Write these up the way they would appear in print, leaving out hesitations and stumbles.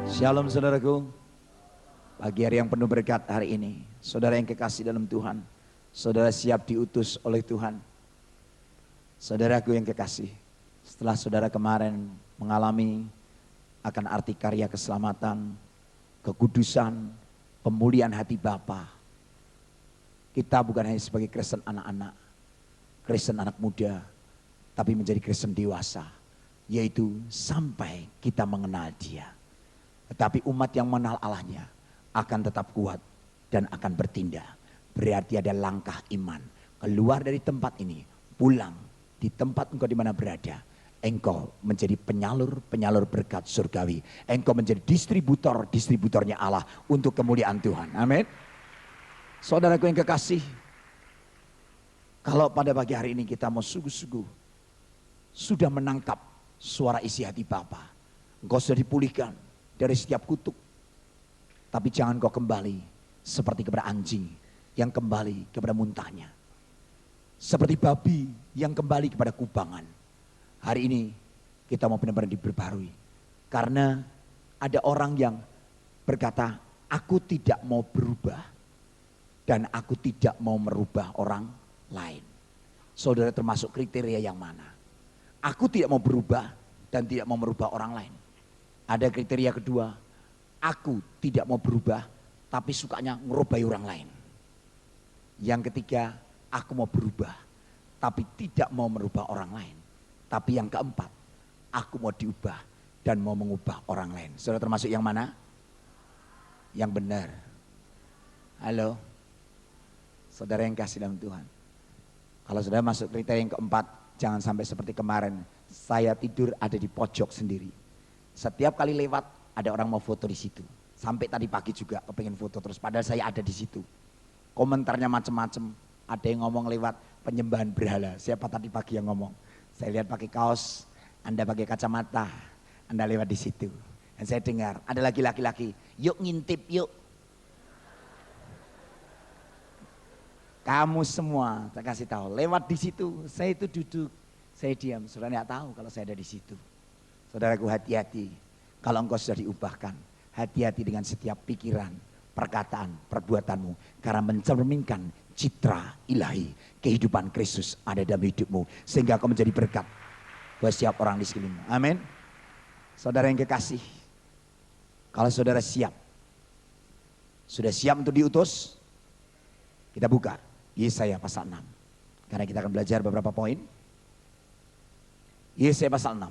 Shalom saudaraku. Pagi hari yang penuh berkat hari ini. Saudara yang kekasih dalam Tuhan. Saudara siap diutus oleh Tuhan. Saudaraku yang kekasih. Setelah saudara kemarin mengalami akan arti karya keselamatan, kekudusan, pemulihan hati Bapa. Kita bukan hanya sebagai Kristen anak-anak, Kristen anak muda, tapi menjadi Kristen dewasa. Yaitu sampai kita mengenal Dia. Tetapi umat yang mengenal Allahnya akan tetap kuat dan akan bertindak. Berarti ada langkah iman. Keluar dari tempat ini, pulang di tempat engkau di mana berada. Engkau menjadi penyalur berkat surgawi. Engkau menjadi distributornya Allah untuk kemuliaan Tuhan. Amin. Saudaraku yang kekasih, kalau pada pagi hari ini kita mau sungguh-sungguh sudah menangkap suara isi hati Bapa, engkau sudah dipulihkan dari setiap kutuk. Tapi jangan kau kembali seperti kepada anjing yang kembali kepada muntahnya, seperti babi yang kembali kepada kubangan. Hari ini kita mau benar-benar diperbarui, karena ada orang yang berkata, aku tidak mau berubah dan aku tidak mau merubah orang lain. Saudara termasuk kriteria yang mana? Aku tidak mau berubah dan tidak mau merubah orang lain. Ada kriteria kedua, aku tidak mau berubah tapi sukanya ngerubai orang lain. Yang ketiga, aku mau berubah tapi tidak mau merubah orang lain. Tapi yang keempat, aku mau diubah dan mau mengubah orang lain. Saudara termasuk yang mana? Yang benar. Halo, saudara yang kasih dalam Tuhan. Kalau saudara masuk kriteria yang keempat, jangan sampai seperti kemarin, saya tidur ada di pojok sendiri. Setiap kali lewat ada orang mau foto di situ. Sampai tadi pagi juga kepengen foto terus, padahal saya ada di situ. Komentarnya macam-macam. Ada yang ngomong lewat penyembahan berhala. Siapa tadi pagi yang ngomong? Saya lihat pakai kaos, Anda pakai kacamata, Anda lewat di situ. Dan saya dengar ada lagi laki-laki, yuk ngintip yuk. Kamu semua, saya kasih tahu, lewat di situ, saya itu duduk, saya diam. Saudara nggak tahu kalau saya ada di situ. Saudaraku, hati-hati, kalau engkau sudah diubahkan, hati-hati dengan setiap pikiran, perkataan, perbuatanmu, karena mencerminkan citra ilahi, kehidupan Kristus ada dalam hidupmu, sehingga kau menjadi berkat buat setiap orang di sekelilingmu. Amin. Saudara yang kekasih, kalau saudara siap, sudah siap untuk diutus, kita buka Yesaya pasal 6. Karena kita akan belajar beberapa poin. Yesaya pasal 6.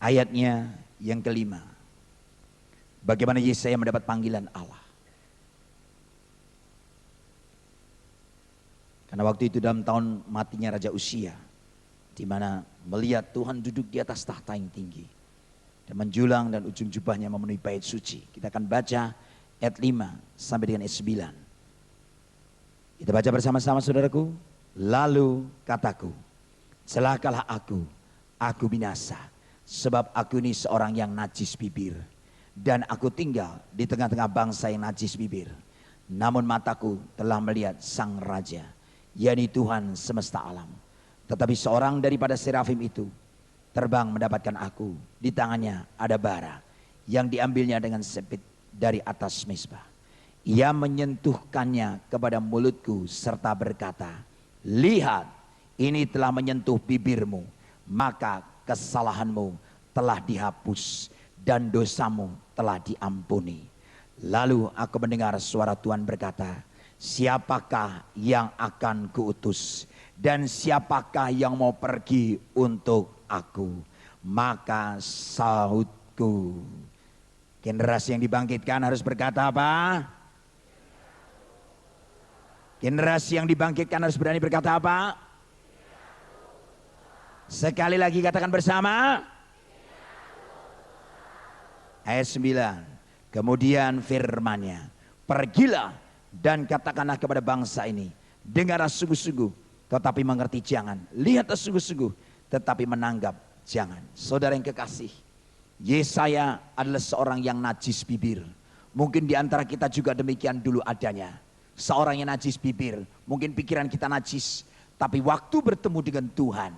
Ayatnya yang kelima. Bagaimana Yesaya mendapat panggilan Allah. Karena waktu itu dalam tahun matinya Raja Uzia, di mana melihat Tuhan duduk di atas tahta yang tinggi dan menjulang dan ujung jubahnya memenuhi bait suci. Kita akan baca ayat 5 sampai dengan ayat 9. Kita baca bersama-sama saudaraku. Lalu kataku, celakalah aku binasa, sebab aku ini seorang yang najis bibir, dan aku tinggal di tengah-tengah bangsa yang najis bibir. Namun mataku telah melihat Sang Raja, yakni Tuhan semesta alam. Tetapi seorang daripada serafim itu terbang mendapatkan aku. Di tangannya ada bara yang diambilnya dengan sepit dari atas mezbah. Ia menyentuhkannya kepada mulutku serta berkata, lihat, ini telah menyentuh bibirmu, maka kesalahanmu telah dihapus dan dosamu telah diampuni. Lalu aku mendengar suara Tuhan berkata, siapakah yang akan kuutus dan siapakah yang mau pergi untuk aku? Maka sahutku, generasi yang dibangkitkan harus berkata apa? Generasi yang dibangkitkan harus berani berkata apa? Sekali lagi katakan bersama. Ayat 9. Kemudian firman-Nya, pergilah dan katakanlah kepada bangsa ini, dengarlah sungguh-sungguh, tetapi mengerti jangan, lihatlah sungguh-sungguh, tetapi menanggap jangan. Saudara yang kekasih, Yesaya adalah seorang yang najis bibir. Mungkin di antara kita juga demikian dulu adanya. Seorang yang najis bibir, mungkin pikiran kita najis, tapi waktu bertemu dengan Tuhan,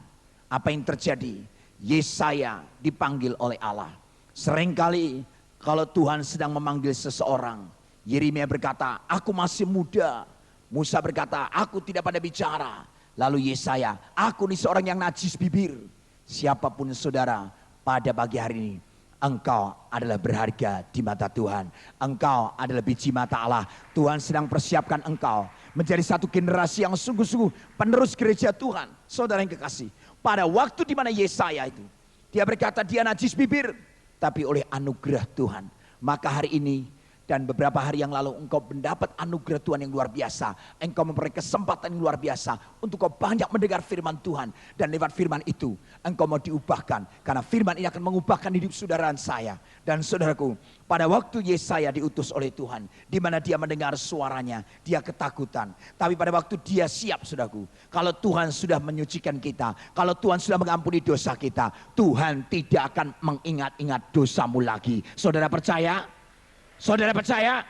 apa yang terjadi? Yesaya dipanggil oleh Allah. Seringkali kalau Tuhan sedang memanggil seseorang, Yeremia berkata, aku masih muda. Musa berkata, aku tidak pandai bicara. Lalu Yesaya, aku ini seorang yang najis bibir. Siapapun saudara, pada pagi hari ini, engkau adalah berharga di mata Tuhan. Engkau adalah biji mata Allah. Tuhan sedang persiapkan engkau menjadi satu generasi yang sungguh-sungguh penerus gereja Tuhan. Saudara yang kekasih, pada waktu di mana Yesaya itu, dia berkata dia najis bibir, tapi oleh anugerah Tuhan, maka hari ini dan beberapa hari yang lalu engkau mendapat anugerah Tuhan yang luar biasa. Engkau memperoleh kesempatan yang luar biasa untuk kau banyak mendengar firman Tuhan. Dan lewat firman itu engkau mau diubahkan. Karena firman ini akan mengubahkan hidup saudara dan saya. Dan saudaraku, pada waktu Yesaya diutus oleh Tuhan, di mana dia mendengar suaranya, dia ketakutan. Tapi pada waktu dia siap, saudaraku, kalau Tuhan sudah menyucikan kita, kalau Tuhan sudah mengampuni dosa kita, Tuhan tidak akan mengingat-ingat dosamu lagi. Saudara percaya? Saudara percaya?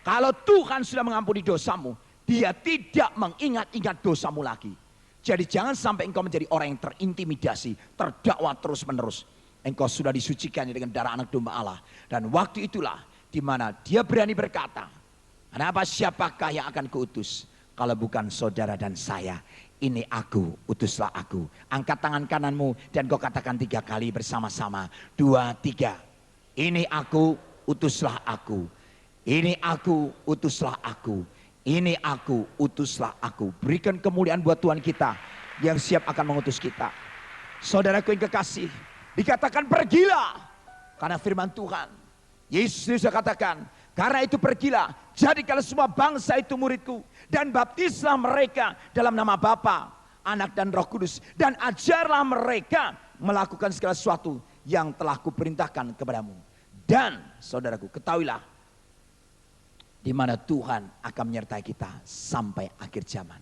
Kalau Tuhan sudah mengampuni dosamu, dia tidak mengingat-ingat dosamu lagi. Jadi jangan sampai engkau menjadi orang yang terintimidasi, terdakwa terus menerus. Engkau sudah disucikan dengan darah anak domba Allah. Dan waktu itulah di mana dia berani berkata, kenapa siapakah yang akan kuutus? Kalau bukan saudara dan saya. Ini aku, utuslah aku. Angkat tangan kananmu dan kau katakan 3 kali bersama-sama. 2, 3. Ini aku, utuslah aku. Ini aku, utuslah aku. Ini aku, utuslah aku. Berikan kemuliaan buat Tuhan kita yang siap akan mengutus kita. Saudaraku yang kekasih, dikatakan pergilah karena firman Tuhan. Yesus sudah katakan, karena itu pergilah, jadikanlah semua bangsa itu muridku, dan baptislah mereka dalam nama Bapa, Anak dan Roh Kudus, dan ajarlah mereka melakukan segala sesuatu yang telah kuperintahkan kepadamu. Dan saudaraku, ketahuilah di mana Tuhan akan menyertai kita sampai akhir zaman.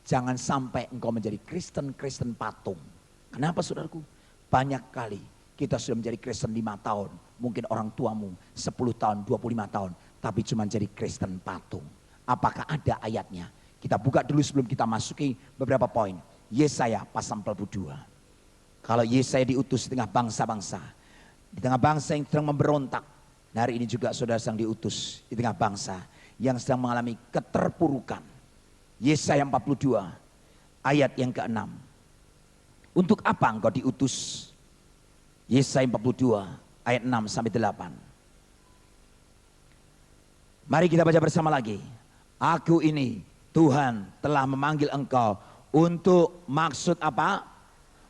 Jangan sampai engkau menjadi Kristen patung. Kenapa saudaraku? Banyak kali kita sudah menjadi Kristen 5 tahun. Mungkin orang tuamu 10 tahun, 25 tahun. Tapi cuma jadi Kristen patung. Apakah ada ayatnya? Kita buka dulu sebelum kita masuki beberapa poin. Yesaya pasal 42. Kalau Yesaya diutus di tengah bangsa-bangsa, di tengah bangsa yang sedang memberontak. Nah, hari ini juga saudara sedang diutus di tengah bangsa yang sedang mengalami keterpurukan. Yesaya 42 ayat yang ke-6. Untuk apa engkau diutus? Yesaya 42 ayat 6 sampai 8. Mari kita baca bersama lagi. Aku ini Tuhan telah memanggil engkau untuk maksud apa?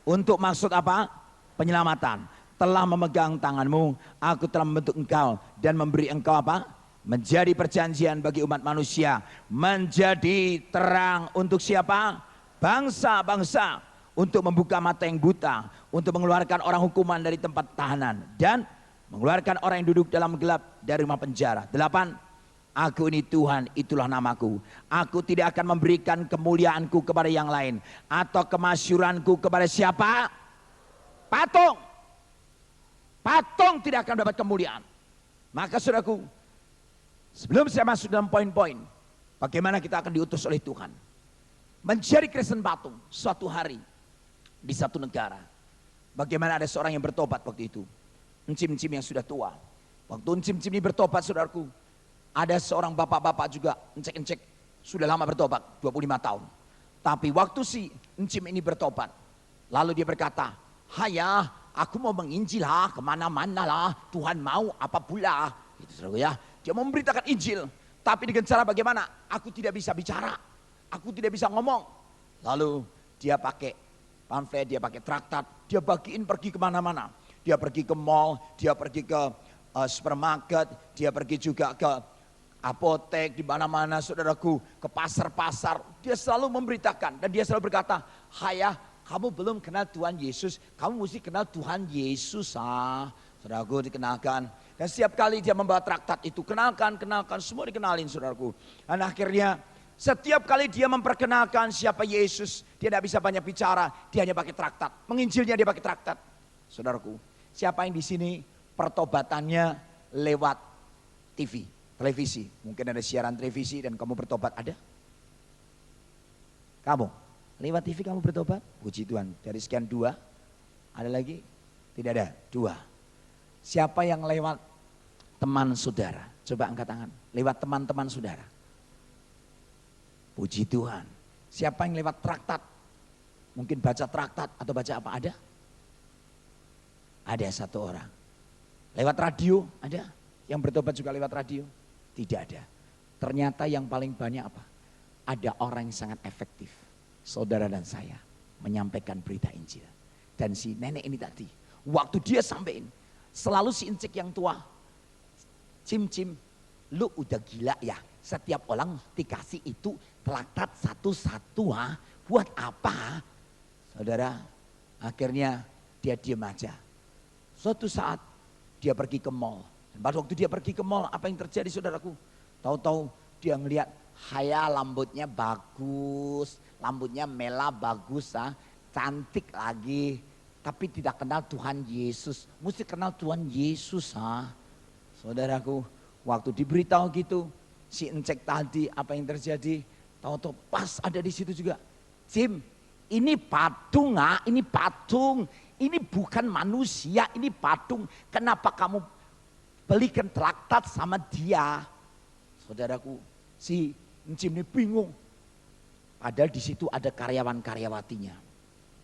Untuk maksud apa? Penyelamatan. Telah memegang tanganmu, aku telah membentuk engkau dan memberi engkau apa? Menjadi perjanjian bagi umat manusia, menjadi terang untuk siapa? Bangsa-bangsa, untuk membuka mata yang buta, untuk mengeluarkan orang hukuman dari tempat tahanan, dan mengeluarkan orang yang duduk dalam gelap dari rumah penjara. 8. Aku ini Tuhan, itulah namaku. Aku tidak akan memberikan kemuliaanku kepada yang lain, atau kemasyuranku kepada siapa? Patung. Patung tidak akan dapat kemuliaan. Maka saudaraku, sebelum saya masuk dalam poin-poin, bagaimana kita akan diutus oleh Tuhan. Menjadi Kristen patung suatu hari di satu negara. Bagaimana ada seorang yang bertobat waktu itu. Encim-encim yang sudah tua. Waktu encim-encim ini bertobat saudaraku, ada seorang bapak-bapak juga encek-encek sudah lama bertobat, 25 tahun. Tapi waktu si encim ini bertobat, lalu dia berkata, "Hayah, aku mau menginjil lah, kemana-mana lah, Tuhan mau apa pula." Itu saudara ya, dia mau memberitakan Injil, tapi dengan cara bagaimana? Aku tidak bisa bicara, aku tidak bisa ngomong. Lalu dia pakai pamflet, dia pakai traktat, dia bagiin pergi kemana-mana. Dia pergi ke mall, dia pergi ke supermarket, dia pergi juga ke apotek, di mana-mana saudaraku, ke pasar-pasar. Dia selalu memberitakan dan dia selalu berkata, "Hayah, kamu belum kenal Tuhan Yesus, kamu mesti kenal Tuhan Yesus." Saudaraku, dikenalkan. Dan setiap kali dia membawa traktat itu, kenalkan, semua dikenalin saudaraku. Dan akhirnya Setiap kali dia memperkenalkan siapa Yesus, dia tidak bisa banyak bicara, dia hanya pakai traktat. Menginjilnya dia pakai traktat. Saudaraku, siapa yang di sini pertobatannya lewat TV, televisi? Mungkin ada siaran televisi dan kamu bertobat, ada? Kamu, lewat TV kamu bertobat? Puji Tuhan, dari sekian 2, ada lagi? Tidak ada, 2. Siapa yang lewat teman saudara? Coba angkat tangan, lewat teman-teman saudara. Puji Tuhan. Siapa yang lewat traktat? Mungkin baca traktat atau baca apa? Ada? Ada 1 orang. Lewat radio? Ada? Yang bertobat juga lewat radio? Tidak ada. Ternyata yang paling banyak apa? Ada orang yang sangat efektif. Saudara dan saya menyampaikan berita Injil. Dan si nenek ini tadi, waktu dia sampein, selalu si encik yang tua, Cim, lu udah gila ya? Setiap orang dikasih itu traktat satu-satu, ha? Buat apa? Saudara, akhirnya dia diam aja. Suatu saat dia pergi ke mall. Dan pada waktu dia pergi ke mall, apa yang terjadi saudaraku? Tahu-tahu dia ngelihat, haya rambutnya bagus, rambutnya merah bagus, ha? Cantik lagi. Tapi tidak kenal Tuhan Yesus. Mesti kenal Tuhan Yesus, ha? Saudaraku, waktu diberitahu gitu, si encek tadi apa yang terjadi, tahu-tahu pas ada di situ juga. Jim, ini patung, ah, ini patung, ini bukan manusia, ini patung. Kenapa kamu belikan traktat sama dia? Saudaraku, si Jim ini bingung. Padahal di situ ada karyawan-karyawatinya.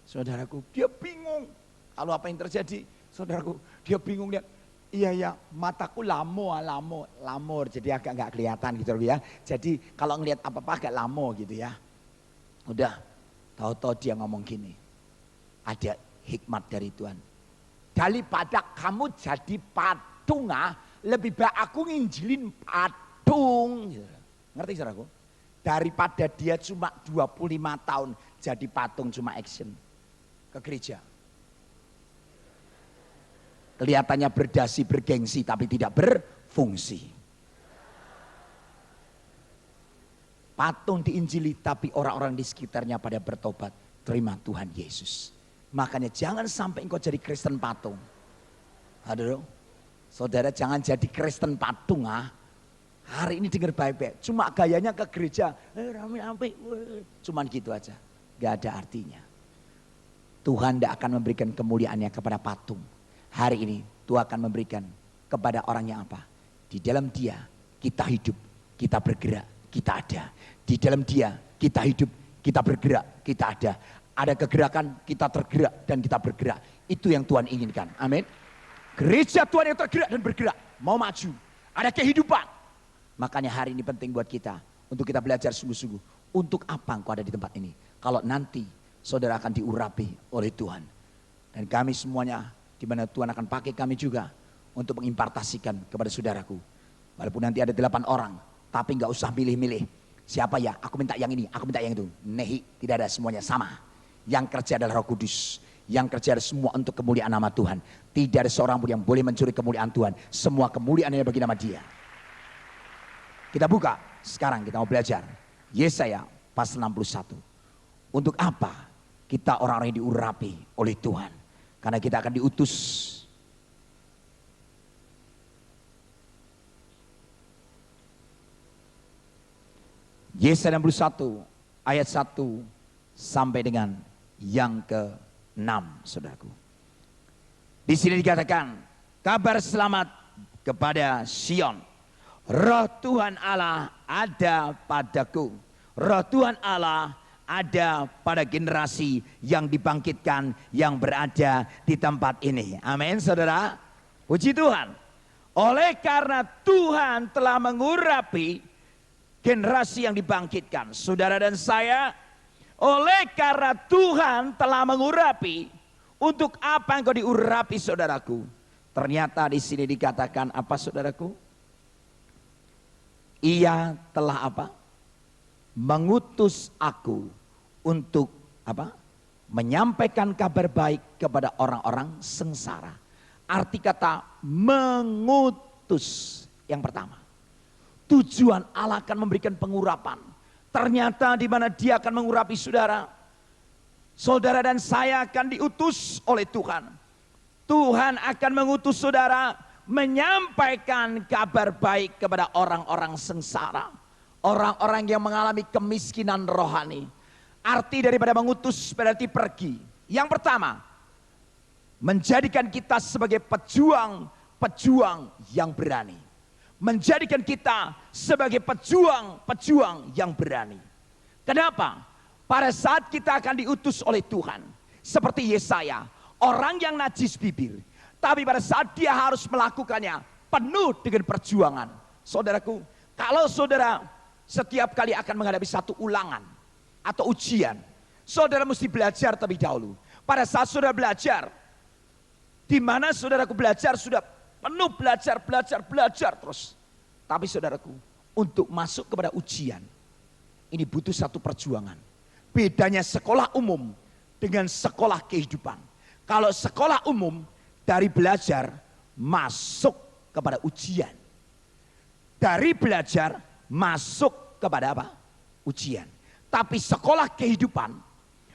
Saudaraku, dia bingung. Kalau apa yang terjadi, saudaraku, dia bingung lihat. Iya, mataku lamor, jadi agak nggak kelihatan gitu ya. Jadi kalau ngelihat apa-apa agak lamor gitu ya. Udah, tahu-tahu dia ngomong gini, ada hikmat dari Tuhan. Daripada kamu jadi patung, lebih baik aku nginjilin patung. Ngerti saudaraku? Daripada dia cuma 25 tahun jadi patung cuma action ke gereja. Kelihatannya berdasi, bergengsi, tapi tidak berfungsi. Patung diinjili, tapi orang-orang di sekitarnya pada bertobat. Terima Tuhan Yesus. Makanya jangan sampai engkau jadi Kristen patung. Aduh, saudara jangan jadi Kristen patung. Hari ini dengar baik-baik. Cuma gayanya ke gereja. Rame-rame. Cuman gitu aja. Gak ada artinya. Tuhan tidak akan memberikan kemuliaannya kepada patung. Hari ini Tuhan akan memberikan kepada orang yang apa? Di dalam dia kita hidup, kita bergerak, kita ada. Di dalam dia kita hidup, kita bergerak, kita ada. Ada kegerakan, kita tergerak dan kita bergerak. Itu yang Tuhan inginkan. Amin. Gereja Tuhan yang tergerak dan bergerak. Mau maju. Ada kehidupan. Makanya hari ini penting buat kita. Untuk kita belajar sungguh-sungguh. Untuk apa engkau ada di tempat ini? Kalau nanti saudara akan diurapi oleh Tuhan. Dan kami semuanya, di mana Tuhan akan pakai kami juga untuk mengimpartasikan kepada saudaraku. Walaupun nanti ada 8 orang, tapi nggak usah milih-milih. Siapa ya? Aku minta yang ini, aku minta yang itu. Nehi, tidak ada, semuanya sama. Yang kerja adalah Roh Kudus. Yang kerja adalah semua untuk kemuliaan nama Tuhan. Tidak ada seorang pun yang boleh mencuri kemuliaan Tuhan. Semua kemuliaan hanya bagi nama Dia. Kita buka, sekarang kita mau belajar. Yesaya pasal 61. Untuk apa kita orang-orang yang diurapi oleh Tuhan? Karena kita akan diutus. Yesaya 61 ayat 1 sampai dengan yang ke-6, saudaraku. Di sini dikatakan, kabar selamat kepada Sion. Roh Tuhan Allah ada padaku. Roh Tuhan Allah ada pada generasi yang dibangkitkan, yang berada di tempat ini. Amin, saudara. Puji Tuhan. Oleh karena Tuhan telah mengurapi generasi yang dibangkitkan, saudara dan saya. Oleh karena Tuhan telah mengurapi, untuk apa engkau diurapi, saudaraku? Ternyata di sini dikatakan apa, saudaraku? Ia telah apa? Mengutus aku untuk apa? Menyampaikan kabar baik kepada orang-orang sengsara. Arti kata mengutus yang pertama. Tujuan Allah akan memberikan pengurapan. Ternyata di mana dia akan mengurapi saudara. Saudara dan saya akan diutus oleh Tuhan. Tuhan akan mengutus saudara menyampaikan kabar baik kepada orang-orang sengsara. Orang-orang yang mengalami kemiskinan rohani. Arti daripada mengutus berarti pergi. Yang pertama, menjadikan kita sebagai pejuang yang berani. Menjadikan kita sebagai pejuang yang berani. Kenapa? Pada saat kita akan diutus oleh Tuhan, seperti Yesaya, orang yang najis bibir, tapi pada saat dia harus melakukannya penuh dengan perjuangan. Saudaraku, kalau saudara setiap kali akan menghadapi satu ulangan atau ujian, saudara mesti belajar terlebih dahulu. Pada saat saudara belajar, di mana saudaraku belajar sudah penuh belajar terus. Tapi saudaraku, untuk masuk kepada ujian, ini butuh satu perjuangan. Bedanya sekolah umum dengan sekolah kehidupan. Kalau sekolah umum dari belajar masuk kepada ujian. Dari belajar masuk kepada apa? Ujian. Tapi sekolah kehidupan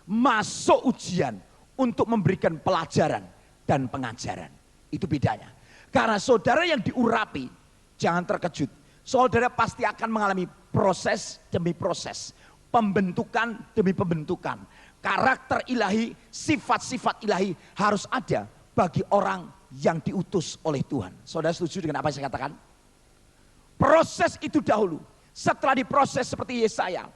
masuk ujian untuk memberikan pelajaran dan pengajaran. Itu bedanya. Karena saudara yang diurapi, jangan terkejut. Saudara pasti akan mengalami proses demi proses. Pembentukan demi pembentukan. Karakter ilahi, sifat-sifat ilahi harus ada bagi orang yang diutus oleh Tuhan. Saudara setuju dengan apa yang saya katakan? Proses itu dahulu. Setelah diproses seperti Yesaya,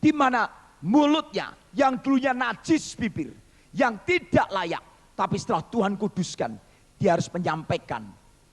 di mana mulutnya yang dulunya najis bibir, yang tidak layak, tapi setelah Tuhan kuduskan, dia harus menyampaikan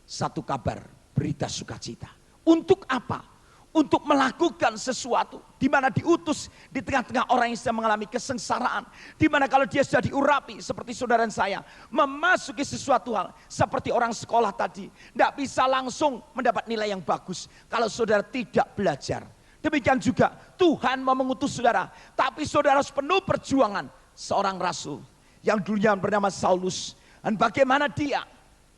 satu kabar, berita sukacita. Untuk apa? Untuk melakukan sesuatu, di mana diutus di tengah-tengah orang yang sedang mengalami kesengsaraan, di mana kalau dia sudah diurapi seperti saudara saya, memasuki sesuatu hal seperti orang sekolah tadi, tidak bisa langsung mendapat nilai yang bagus kalau saudara tidak belajar. Demikian juga Tuhan mau mengutus saudara, tapi saudara harus penuh perjuangan. Seorang rasul yang dulunya bernama Saulus, dan bagaimana dia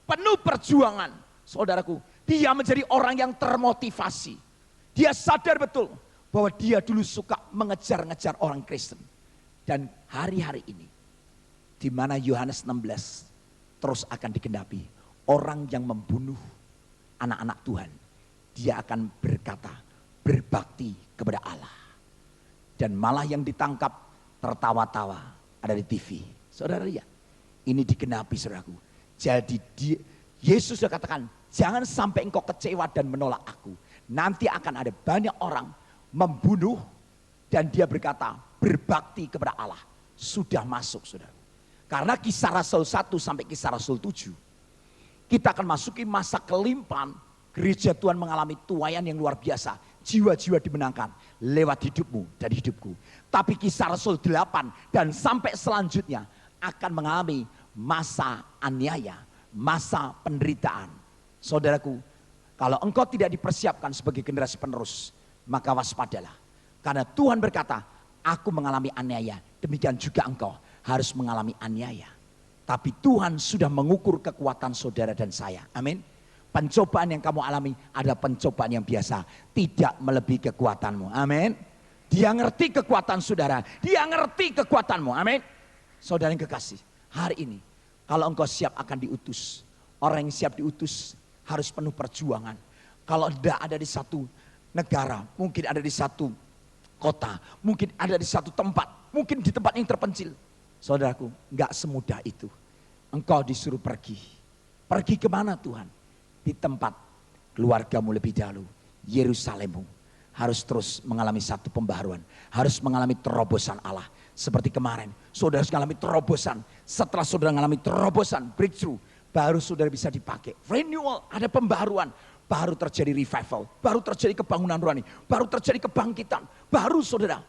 penuh perjuangan, saudaraku, dia menjadi orang yang termotivasi. Dia sadar betul bahwa dia dulu suka mengejar-ngejar orang Kristen. Dan hari-hari ini, di mana Yohanes 16 terus akan digenapi. Orang yang membunuh anak-anak Tuhan, dia akan berkata, berbakti kepada Allah. Dan malah yang ditangkap tertawa-tawa ada di TV. Saudara lihat, ini digenapi saudaraku. Jadi Yesus sudah katakan, jangan sampai engkau kecewa dan menolak aku. Nanti akan ada banyak orang membunuh dan dia berkata berbakti kepada Allah. Sudah masuk saudara. Karena Kisah Rasul 1 sampai Kisah Rasul 7. Kita akan masuki masa kelimpahan. Gereja Tuhan mengalami tuaian yang luar biasa. Jiwa-jiwa dimenangkan lewat hidupmu dan hidupku. Tapi Kisah Rasul 8 dan sampai selanjutnya akan mengalami masa aniaya, masa penderitaan. Saudaraku, kalau engkau tidak dipersiapkan sebagai generasi penerus, maka waspadalah. Karena Tuhan berkata, aku mengalami aniaya, demikian juga engkau harus mengalami aniaya. Tapi Tuhan sudah mengukur kekuatan saudara dan saya. Amin. Pencobaan yang kamu alami adalah pencobaan yang biasa, tidak melebihi kekuatanmu. Amin. Dia ngerti kekuatan saudara, dia ngerti kekuatanmu. Amin. Saudara yang kekasih, hari ini kalau engkau siap akan diutus, orang yang siap diutus harus penuh perjuangan. Kalau tidak ada di satu negara, mungkin ada di satu kota, mungkin ada di satu tempat, mungkin di tempat yang terpencil. Saudaraku, enggak semudah itu. Engkau disuruh pergi. Pergi kemana Tuhan? Di tempat keluargamu lebih dahulu. Yerusalemmu harus terus mengalami satu pembaharuan. Harus mengalami terobosan Allah. Seperti kemarin, saudara harus mengalami terobosan. Setelah saudara mengalami terobosan, breakthrough, baru saudara bisa dipakai. Renewal, ada pembaharuan. Baru terjadi revival, baru terjadi kebangunan rohani, baru terjadi kebangkitan. Baru saudara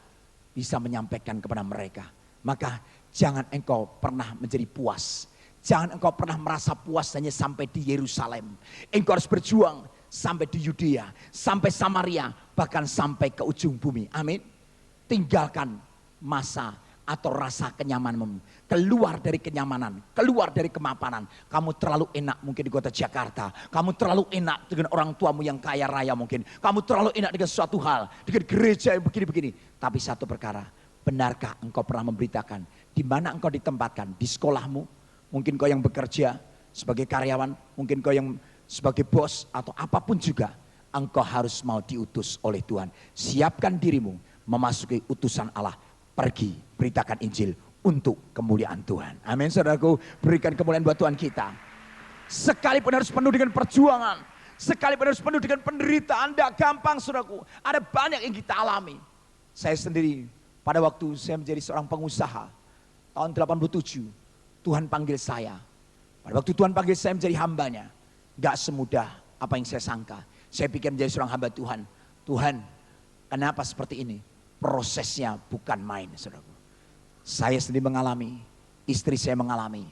bisa menyampaikan kepada mereka. Maka jangan engkau pernah menjadi puas. Jangan engkau pernah merasa puas hanya sampai di Yerusalem. Engkau harus berjuang sampai di Yudea, sampai Samaria, bahkan sampai ke ujung bumi. Amin. Tinggalkan masa atau rasa kenyamananmu. Keluar dari kenyamanan, keluar dari kemapanan. Kamu terlalu enak mungkin di kota Jakarta. Kamu terlalu enak dengan orang tuamu yang kaya raya mungkin. Kamu terlalu enak dengan suatu hal, dengan gereja yang begini-begini. Tapi satu perkara, benarkah engkau pernah memberitakan di mana engkau ditempatkan? Di sekolahmu, mungkin kau yang bekerja sebagai karyawan, mungkin kau yang sebagai bos atau apapun juga. Engkau harus mau diutus oleh Tuhan. Siapkan dirimu memasuki utusan Allah. Pergi beritakan Injil untuk kemuliaan Tuhan. Amin saudaraku, berikan kemuliaan buat Tuhan kita. Sekalipun harus penuh dengan perjuangan, sekalipun harus penuh dengan penderitaan, tidak gampang saudaraku. Ada banyak yang kita alami. Saya sendiri pada waktu saya menjadi seorang pengusaha tahun 87, Tuhan panggil saya. Pada waktu Tuhan panggil saya menjadi hambanya, gak semudah apa yang saya sangka. Saya pikir menjadi seorang hamba Tuhan. Tuhan, kenapa seperti ini? Prosesnya bukan main, saudaraku. Saya sendiri mengalami, istri saya mengalami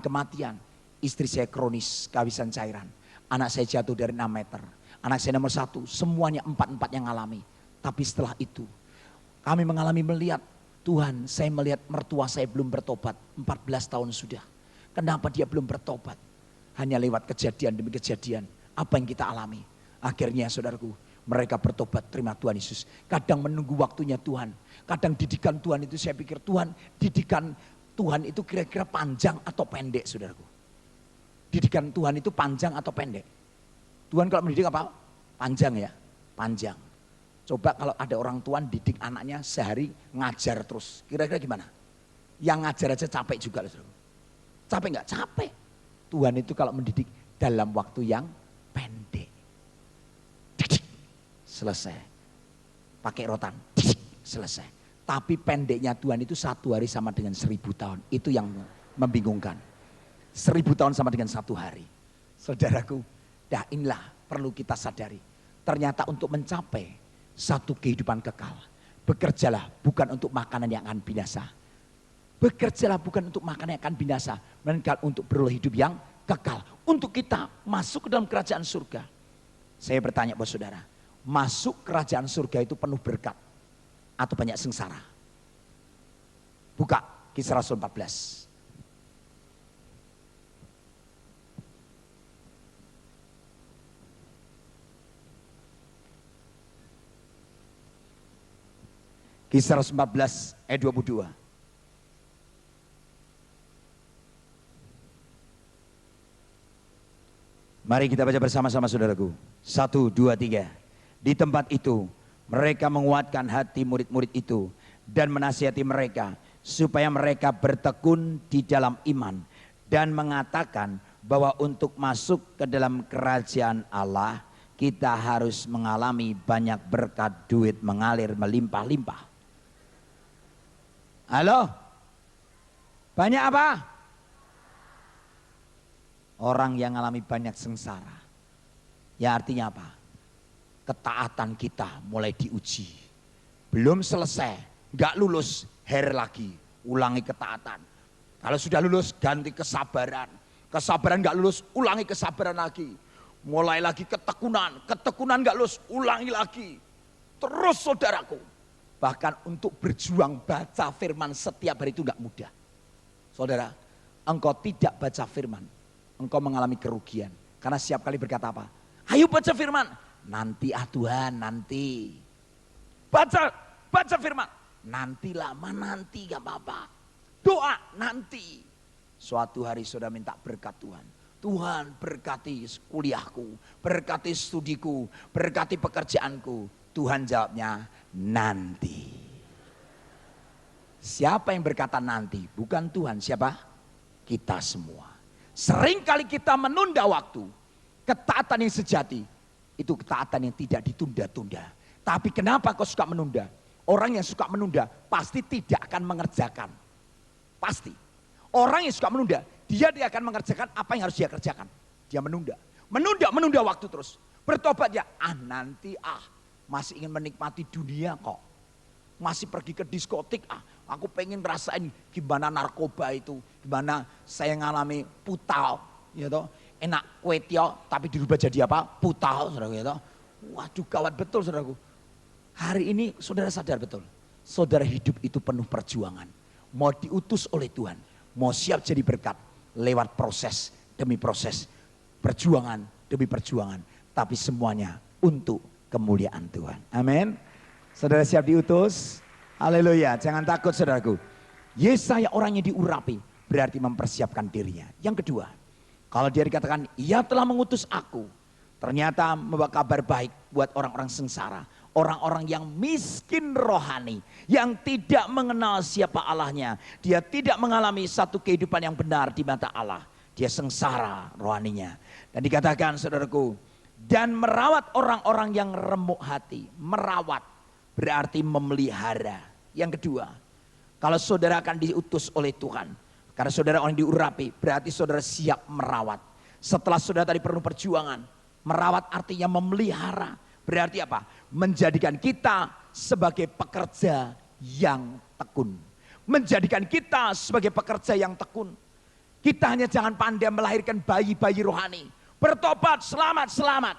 kematian. Istri saya kronis kehabisan cairan. Anak saya jatuh dari 6 meter. Anak saya nomor 1, semuanya 4 yang ngalami. Tapi setelah itu, kami mengalami melihat, Tuhan, saya melihat mertua saya belum bertobat. 14 tahun sudah. Kenapa dia belum bertobat? Hanya lewat kejadian demi kejadian. Apa yang kita alami? Akhirnya saudaraku, mereka bertobat, terima Tuhan Yesus. Kadang menunggu waktunya Tuhan. Kadang didikan Tuhan itu saya pikir Tuhan, didikan Tuhan itu kira-kira panjang atau pendek saudaraku. Didikan Tuhan itu panjang atau pendek? Tuhan kalau mendidik apa? Panjang ya, panjang. Coba kalau ada orang tua didik anaknya sehari ngajar terus. Kira-kira gimana? Yang ngajar aja capek juga saudaraku. Capek nggak? Capek. Tuhan itu kalau mendidik dalam waktu yang pendek. Selesai. Pakai rotan. Selesai. Tapi pendeknya Tuhan itu 1 hari sama dengan 1000 tahun. Itu yang membingungkan. 1000 tahun sama dengan 1 hari. Saudaraku, dah inilah perlu kita sadari. Ternyata untuk mencapai satu kehidupan kekal. Bekerjalah bukan untuk makanan yang akan binasa. Bekerjalah bukan untuk makanan yang akan binasa. Melainkan untuk beroleh hidup yang kekal. Untuk kita masuk ke dalam kerajaan surga. Saya bertanya buat saudara. Masuk kerajaan surga itu penuh berkat. Atau banyak sengsara? Buka Kisah Rasul 14. Kisah Rasul 14 ayat 22. Mari kita baca bersama-sama saudaraku. 1, 2, 3. Di tempat itu mereka menguatkan hati murid-murid itu dan menasihati mereka supaya mereka bertekun di dalam iman dan mengatakan bahwa untuk masuk ke dalam kerajaan Allah kita harus mengalami banyak berkat, duit mengalir melimpah-limpah. Halo? Banyak apa? Orang yang mengalami banyak sengsara. Ya artinya apa? Ketaatan kita mulai diuji. Belum selesai, gak lulus, hair lagi, ulangi ketaatan. Kalau sudah lulus, ganti kesabaran. Kesabaran gak lulus, ulangi kesabaran lagi. Mulai lagi ketekunan, ketekunan gak lulus, ulangi lagi. Terus saudaraku, bahkan untuk berjuang baca firman setiap hari itu gak mudah. Saudara, engkau tidak baca firman, engkau mengalami kerugian. Karena setiap kali berkata apa? Ayo baca firman. Nanti Tuhan, nanti. Baca firman. Nanti lama, nanti gak apa-apa. Doa, nanti. Suatu hari sudah minta berkat Tuhan. Tuhan berkati kuliahku, berkati studiku, berkati pekerjaanku. Tuhan jawabnya, nanti. Siapa yang berkata nanti? Bukan Tuhan, siapa? Kita semua. Seringkali kita menunda waktu. Ketaatan yang sejati itu ketaatan yang tidak ditunda-tunda. Tapi kenapa kau suka menunda? Orang yang suka menunda pasti tidak akan mengerjakan. Pasti. Orang yang suka menunda, dia akan mengerjakan apa yang harus dia kerjakan. Dia menunda. Menunda waktu terus. Bertobat ya, nanti masih ingin menikmati dunia kok. Masih pergi ke diskotik, aku pengen ngerasain gimana narkoba itu. Gimana saya ngalami putal, ya toh. Enak kue tio tapi dirubah jadi apa? Putal, saudara gitu. Waduh gawat betul saudaraku. Hari ini saudara sadar betul. saudara hidup itu penuh perjuangan. Mau diutus oleh Tuhan, mau siap jadi berkat lewat proses demi proses, perjuangan demi perjuangan, tapi semuanya untuk kemuliaan Tuhan. Amin. Saudara siap diutus? Haleluya. Jangan takut saudaraku. Yesaya orang yang diurapi berarti mempersiapkan dirinya. Yang kedua, kalau dia dikatakan ia telah mengutus aku, ternyata membawa kabar baik buat orang-orang sengsara, orang-orang yang miskin rohani, yang tidak mengenal siapa Allahnya. Dia tidak mengalami satu kehidupan yang benar di mata Allah. Dia sengsara rohaninya. Dan dikatakan saudaraku, dan merawat orang-orang yang remuk hati. Merawat berarti memelihara. Yang kedua, kalau saudara akan diutus oleh Tuhan, karena saudara orang diurapi, berarti saudara siap merawat. Setelah saudara tadi penuh perjuangan, merawat artinya memelihara. Berarti apa? Menjadikan kita sebagai pekerja yang tekun. Menjadikan kita sebagai pekerja yang tekun. Kita hanya jangan pandai melahirkan bayi-bayi rohani. Bertobat, selamat, selamat.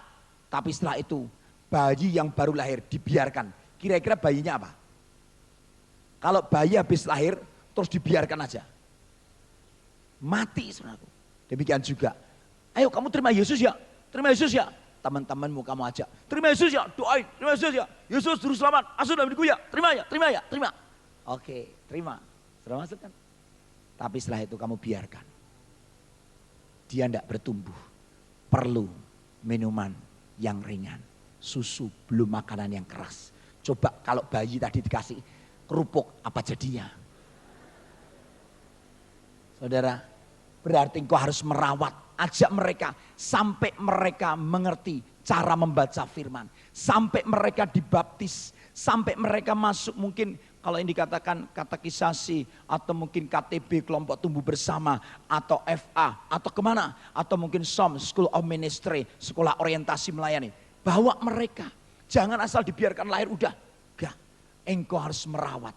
Tapi setelah itu, bayi yang baru lahir dibiarkan. Kira-kira bayinya apa? Kalau bayi habis lahir, terus dibiarkan aja. Mati saudaraku. Demikian juga. Ayo kamu terima Yesus ya. Terima Yesus ya. Teman-temanmu kamu ajak. Terima Yesus ya. Doain. Terima Yesus ya. Yesus juru selamat. Masuk dalam hidupku ya. Terima ya. Terima ya. Terima. Oke. Terima. Sudah masuk kan? Tapi setelah itu kamu biarkan. Dia tidak bertumbuh. Perlu minuman yang ringan. Susu, belum makanan yang keras. Coba kalau bayi tadi dikasih kerupuk, apa jadinya? Saudara, berarti engkau harus merawat. Ajak mereka sampai mereka mengerti cara membaca firman. Sampai mereka dibaptis. Sampai mereka masuk mungkin kalau yang dikatakan katekisasi atau mungkin KTB kelompok tumbuh bersama atau FA atau kemana atau mungkin SOM School of Ministry sekolah orientasi melayani. Bawa mereka, jangan asal dibiarkan lahir udah. Enggak, engkau harus merawat.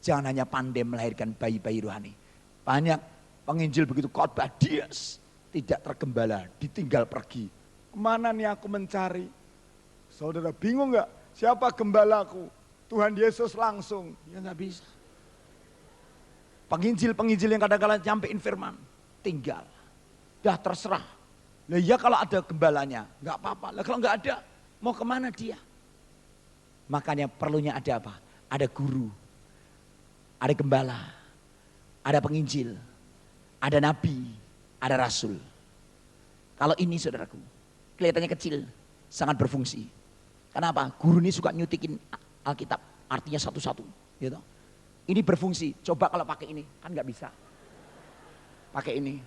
Jangan hanya pandai melahirkan bayi-bayi rohani. Banyak penginjil begitu khotbah dias, tidak tergembala, ditinggal pergi. Kemana nih aku mencari? Saudara bingung enggak? Siapa gembalaku? Tuhan Yesus langsung. Ya nggak bisa. Penginjil-penginjil yang kadang-kadang nyampein firman. Tinggal. Dah terserah. Nah ya kalau ada gembalanya. Nggak apa-apa. Lah kalau nggak ada. Mau kemana dia? Makanya perlunya ada apa? Ada guru. Ada gembala. Ada penginjil. Ada nabi. Ada rasul. Kalau ini saudaraku. Kelihatannya kecil. Sangat berfungsi. Kenapa? Guru ini suka nyutikin Alkitab, artinya satu-satu. Gitu. Ini berfungsi, coba kalau pakai ini, kan nggak bisa. Pakai ini,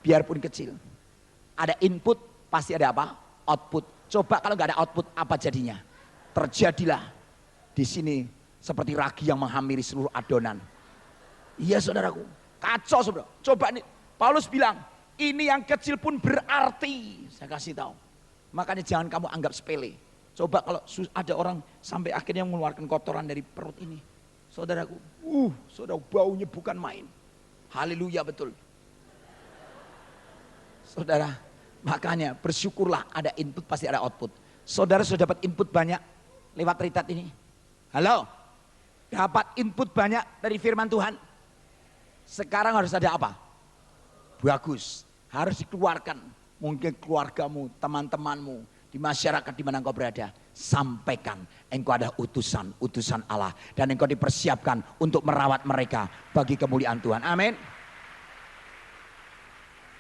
biarpun kecil. Ada input, pasti ada apa? Output. Coba kalau nggak ada output, apa jadinya? Terjadilah di sini seperti ragi yang menghampiri seluruh adonan. Iya saudaraku, kacau saudara. Coba nih, Paulus bilang, ini yang kecil pun berarti. Saya kasih tahu. Makanya jangan kamu anggap sepele. Coba kalau ada orang sampai akhirnya mengeluarkan kotoran dari perut ini. Saudaraku, saudara baunya bukan main. Haleluya betul. Saudara, makanya bersyukurlah ada input pasti ada output. Saudara sudah dapat input banyak lewat retreat ini. Halo? Dapat input banyak dari firman Tuhan. Sekarang harus ada apa? Bagus. Harus dikeluarkan. Mungkin keluargamu, teman-temanmu. Di masyarakat di mana engkau berada, sampaikan engkau ada utusan Allah dan engkau dipersiapkan untuk merawat mereka bagi kemuliaan Tuhan. Amin.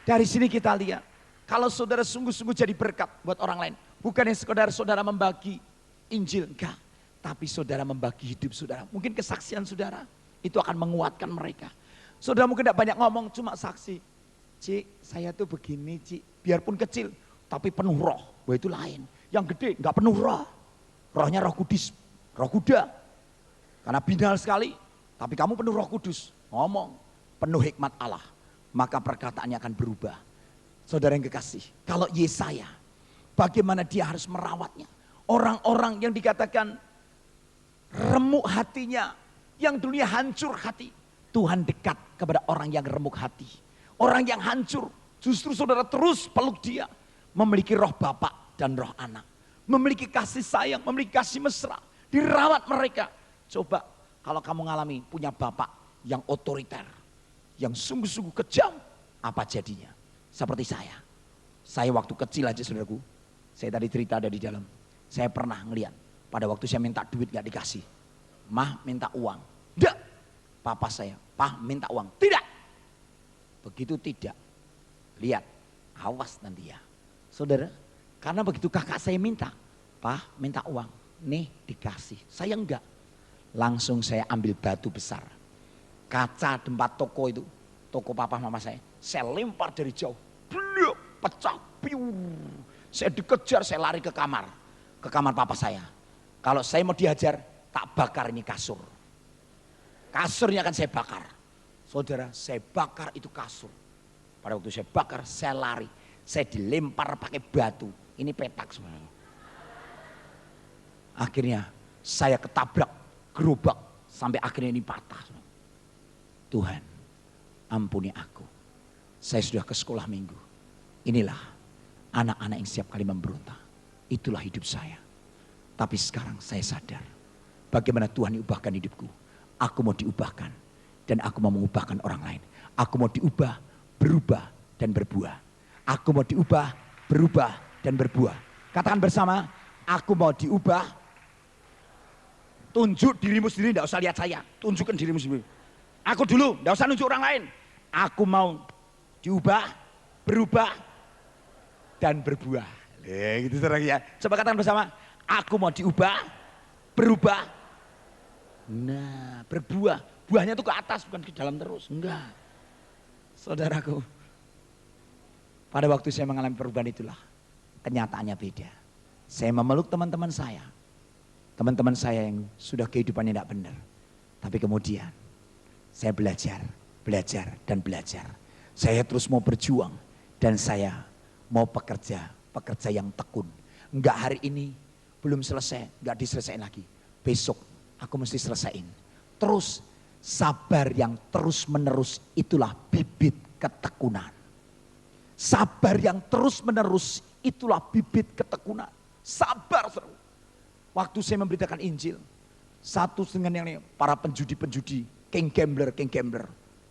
Dari sini kita lihat, kalau saudara sungguh-sungguh jadi berkat buat orang lain, bukan yang sekedar saudara membagi Injil, enggak, tapi saudara membagi hidup saudara. Mungkin kesaksian saudara itu akan menguatkan mereka. Saudara mungkin tidak banyak ngomong, cuma saksi. Cik, saya tuh begini, Cik, biarpun kecil, tapi penuh roh. Wah itu lain. Yang gede nggak penuh roh. Rohnya roh kudus, roh kuda. Karena binal sekali. Tapi kamu penuh roh kudus. Ngomong penuh hikmat Allah. Maka perkataannya akan berubah. Saudara yang kekasih. Kalau Yesaya. Bagaimana dia harus merawatnya. Orang-orang yang dikatakan remuk hatinya. Yang dunia hancur hati. Tuhan dekat kepada orang yang remuk hati. Orang yang hancur. Justru saudara terus peluk dia. Memiliki roh Bapak dan roh anak. Memiliki kasih sayang, memiliki kasih mesra. Dirawat mereka. Coba kalau kamu ngalami punya bapak yang otoriter, yang sungguh-sungguh kejam, apa jadinya? Seperti saya. Saya waktu kecil aja saudaraku, saya tadi cerita ada di dalam. Saya pernah ngeliat, pada waktu saya minta duit gak dikasih. Mah minta uang. Tidak. Papa saya, Pah minta uang. Tidak. Begitu tidak. Lihat, awas nanti ya. Saudara, karena begitu kakak saya minta, Pah minta uang. Nih dikasih, saya enggak. Langsung saya ambil batu besar. Kaca tempat toko itu, toko papa mama saya lempar dari jauh. Bluk, pecah, piu. Saya dikejar, saya lari ke kamar papa saya. Kalau saya mau dihajar, tak bakar ini kasur. Kasurnya akan saya bakar. Saudara, saya bakar itu kasur. Pada waktu saya bakar, saya lari. Saya dilempar pakai batu. Ini petak sebenarnya. Akhirnya saya ketabrak gerobak sampai akhirnya ini patah. Tuhan, ampuni aku. Saya sudah ke sekolah minggu. Inilah anak-anak yang setiap kali memberontak. Itulah hidup saya. Tapi sekarang saya sadar bagaimana Tuhan diubahkan hidupku. Aku mau diubahkan dan aku mau mengubahkan orang lain. Aku mau diubah, berubah dan berbuah. Aku mau diubah, berubah dan berbuah. Katakan bersama, aku mau diubah. Tunjuk dirimu sendiri, tidak usah lihat saya. Tunjukkan dirimu sendiri. Aku dulu, tidak usah nunjuk orang lain. Aku mau diubah, berubah dan berbuah. Gitu ya. Coba katakan bersama, aku mau diubah, berubah. Nah, berbuah. Buahnya itu ke atas, bukan ke dalam terus. Enggak. Saudaraku, pada waktu saya mengalami perubahan itulah, kenyataannya beda. Saya memeluk teman-teman saya. Teman-teman saya yang sudah kehidupannya tidak benar. Tapi kemudian saya belajar dan belajar. Saya terus mau berjuang dan saya mau pekerja yang tekun. Enggak hari ini belum selesai, enggak diselesaikan lagi. Besok aku mesti selesaiin. Terus sabar yang terus menerus itulah bibit ketekunan. Sabar yang terus menerus itulah bibit ketekunan. Sabar seru. Waktu saya memberitakan Injil, satu dengan yang lain, para penjudi-penjudi, king gambler.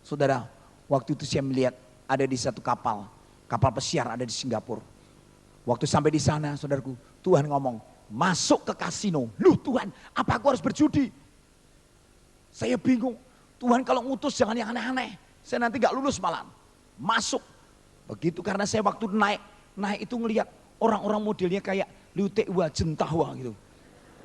Saudara, waktu itu saya melihat ada di satu kapal pesiar ada di Singapura. Waktu sampai di sana, saudaraku, Tuhan ngomong, masuk ke kasino. Loh Tuhan, apa aku harus berjudi? Saya bingung. Tuhan kalau ngutus jangan yang aneh-aneh. Saya nanti gak lulus malam. Masuk. Begitu karena saya waktu naik itu ngelihat orang-orang modelnya kayak Liu Tehua, Jentahwa gitu.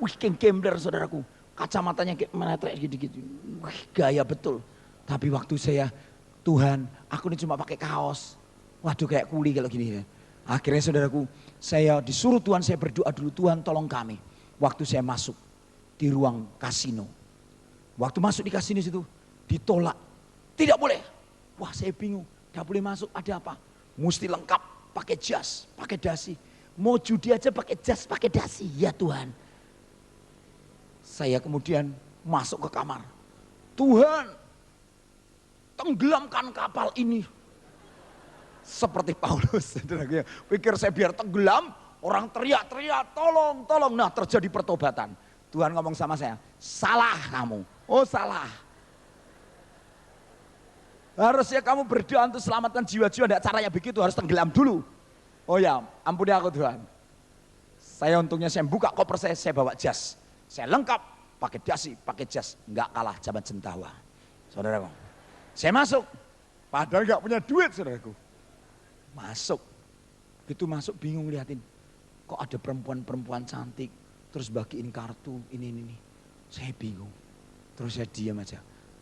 Wih, king gambler saudaraku. Kacamatanya kayak menetrek gitu-gitu. Wih, gaya betul. Tapi waktu saya, Tuhan, aku ini cuma pakai kaos. Waduh kayak kuli kalau gini. Akhirnya saudaraku, saya disuruh Tuhan, saya berdoa dulu, Tuhan tolong kami. Waktu saya masuk di ruang kasino. Waktu masuk di kasino situ, ditolak. Tidak boleh. Wah saya bingung, tidak boleh masuk, ada apa? Mesti lengkap, pakai jas, pakai dasi. Mau judi aja pakai jas, pakai dasi. Ya Tuhan. Saya kemudian masuk ke kamar. Tuhan, tenggelamkan kapal ini. Seperti Paulus. Pikir saya biar tenggelam, orang teriak-teriak, tolong, tolong. Nah terjadi pertobatan. Tuhan ngomong sama saya, salah kamu. Oh salah. Harusnya kamu berdoa untuk selamatkan jiwa-jiwa. Tidak caranya begitu, harus tenggelam dulu. Oh ya, ampuni aku Tuhan. Saya untungnya saya buka koper saya bawa jas. Saya lengkap, pakai dasi, pakai jas. Enggak kalah zaman Jentahwa. Saudaraku, saya masuk. Padahal enggak punya duit saudaraku. Masuk. Begitu masuk bingung liatin. Kok ada perempuan-perempuan cantik. Terus bagiin kartu, ini. Saya bingung. Terus saya diam aja.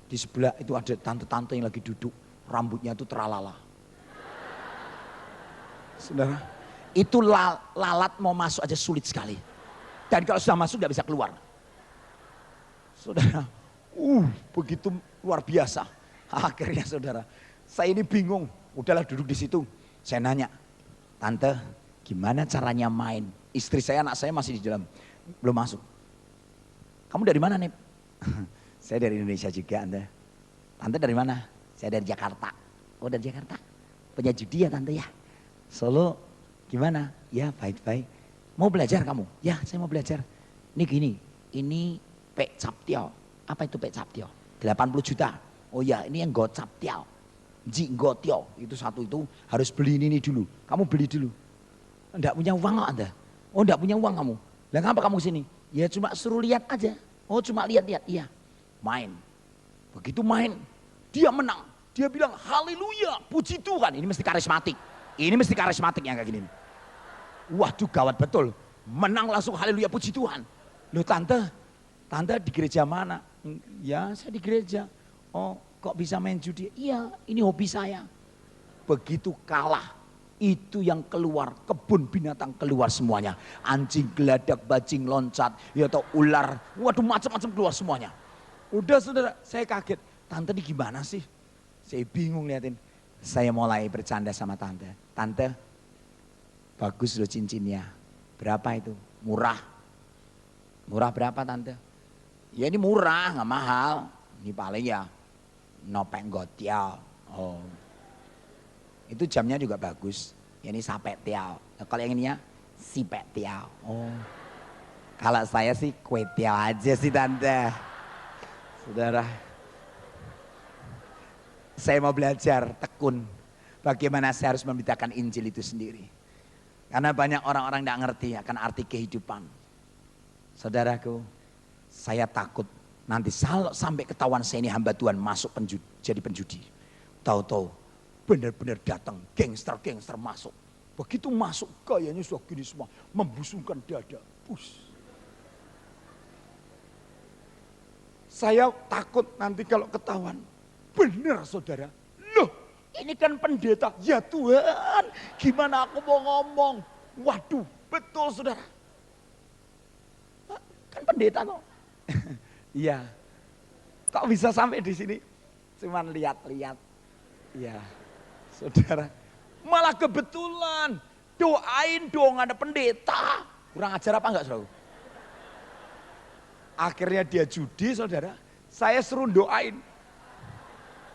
Di sebelah itu ada tante-tante yang lagi duduk. Rambutnya itu teralala. Saudara, itu lalat mau masuk aja sulit sekali. Dan kalau sudah masuk gak bisa keluar. Saudara, begitu luar biasa. Akhirnya saudara, saya ini bingung. Udahlah duduk di situ. Saya nanya, tante gimana caranya main? Istri saya, anak saya masih di dalam. Belum masuk. Kamu dari mana nih? Saya dari Indonesia juga tante. Tante dari mana? Saya dari Jakarta. Oh dari Jakarta. Punya judi ya tante ya? Solo gimana? Ya baik-baik. Mau belajar kamu? Ya saya mau belajar. Ini gini, ini Pek Captio. Apa itu Pak Captio? 80 juta. Oh ya, ini yang gocap tiao. Ji gotio, itu satu itu harus beli ini dulu. Kamu beli dulu. Enggak punya uang kok Anda? Oh enggak punya uang kamu. Lah ngapa kamu sini? Ya cuma suruh lihat aja. Oh cuma lihat-lihat, iya. Main. Begitu main, dia menang. Dia bilang haleluya, puji Tuhan. Ini mesti karismatik. Ini mesti karismatik yang kayak gini. Waduh gawat betul. Menang langsung haleluya, puji Tuhan. Loh tante di gereja mana? Ya saya di gereja. Oh kok bisa main judi? Iya ini hobi saya. Begitu kalah, itu yang keluar, kebun binatang keluar semuanya. Anjing, geladak, bajing, loncat, ya atau ular. Waduh macam-macam keluar semuanya. Udah saudara, saya kaget. Tante ini gimana sih? Saya bingung liatin. Saya mulai bercanda sama tante. Tante, bagus loh cincinnya. Berapa itu? Murah. Murah berapa tante? Ya ini murah, nggak mahal. Ini paling ya nopeng gotial. Oh, itu jamnya juga bagus. Ya ini sapek tiao. Nah, kalau yang ini ya sipek tiao. Oh, kalau saya sih kue tiao aja sih tante. Saudara, saya mau belajar tekun. Bagaimana saya harus memberitakan Injil itu sendiri. Karena banyak orang-orang tidak ngerti akan arti kehidupan. Saudaraku, saya takut nanti sampai ketahuan saya ini hamba Tuhan masuk jadi penjudi. Tahu-tahu benar-benar datang gangster-gangster masuk. Begitu masuk gayanya sudah gini semua, membusungkan dada. Saya takut nanti kalau ketahuan. Benar saudara. Loh ini kan pendeta. Ya Tuhan gimana aku mau ngomong. Waduh betul saudara. Kan pendeta kok. Iya. Kok bisa sampai di sini? Cuman lihat-lihat. Iya. Saudara. Malah kebetulan. Doain dong ada pendeta. Kurang ajar apa enggak saudara? Akhirnya dia judi saudara. Saya suruh doain.